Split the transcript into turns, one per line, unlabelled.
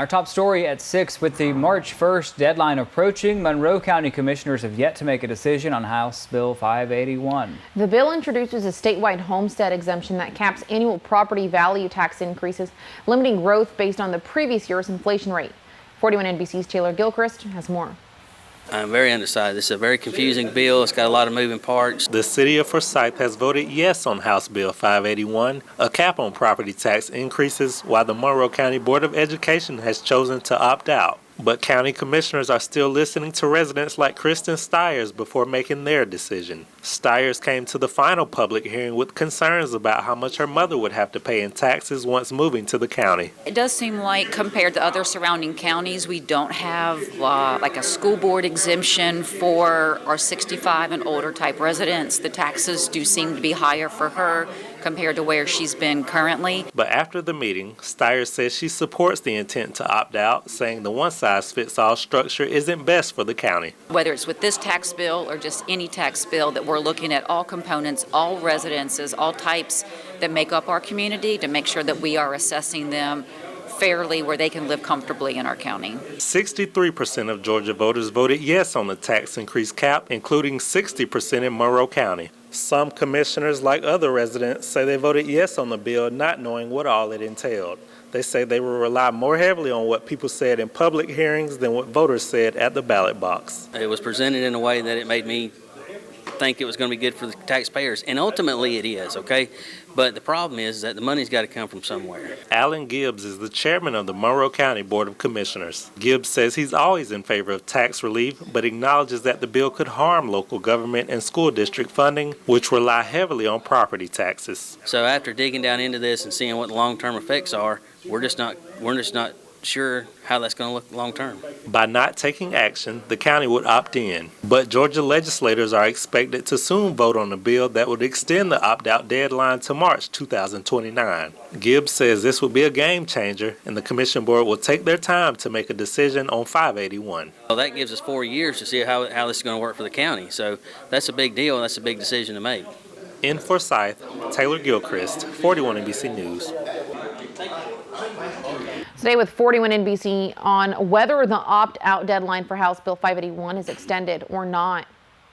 Our top story at 6, with the March 1st deadline approaching, Monroe County Commissioners have yet to make a decision on House Bill 581.
The bill introduces a statewide homestead exemption that caps annual property value tax increases, limiting growth based on the previous year's inflation rate. 41 NBC's Taylor Gilchrist has more.
I'm very undecided. This is a very confusing bill. It's got a lot of moving parts.
The city of Forsyth has voted yes on House Bill 581, a cap on property tax increases, while the Monroe County Board of Education has chosen to opt out. But county commissioners are still listening to residents like Kristen Stiers before making their decision. Stiers came to the final public hearing with concerns about how much her mother would have to pay in taxes once moving to the county.
It does seem like, compared to other surrounding counties, we don't have like a school board exemption for our 65 and older type residents. The taxes do seem to be higher for her compared to where she's been currently.
But after the meeting, Stiers says she supports the intent to opt out, saying the one-size-fits-all structure isn't best for the county.
Whether it's with this tax bill or just any tax bill, that we're looking at all components, all residences, all types that make up our community to make sure that we are assessing them fairly where they can live comfortably in our county.
63% of Georgia voters voted yes on the tax increase cap, including 60% in Monroe County. Some commissioners, like other residents, say they voted yes on the bill, not knowing what all it entailed. They say they will rely more heavily on what people said in public hearings than what voters said at the ballot box.
It was presented in a way that it made me think it was going to be good for the taxpayers, and ultimately it is, okay? But the problem is that the money's got to come from somewhere.
Alan Gibbs is the chairman of the Monroe County Board of Commissioners. Gibbs says he's always in favor of tax relief, but acknowledges that the bill could harm local government and school district funding, which rely heavily on property taxes.
So after digging down into this and seeing what the long-term effects are, we're just not sure how that's going to look long-term.
By not taking action, the county would opt in. But Georgia legislators are expected to soon vote on a bill that would extend the opt-out deadline to March 2029. Gibbs says this would be a game changer, and the commission board will take their time to make a decision on 581.
Well, that gives us 4 years to see how this is going to work for the county. So that's a big deal, and that's a big decision to make.
In Forsyth, Taylor Gilchrist, 41 NBC News.
Today with 41 NBC on whether the opt-out deadline for House Bill 581 is extended or not.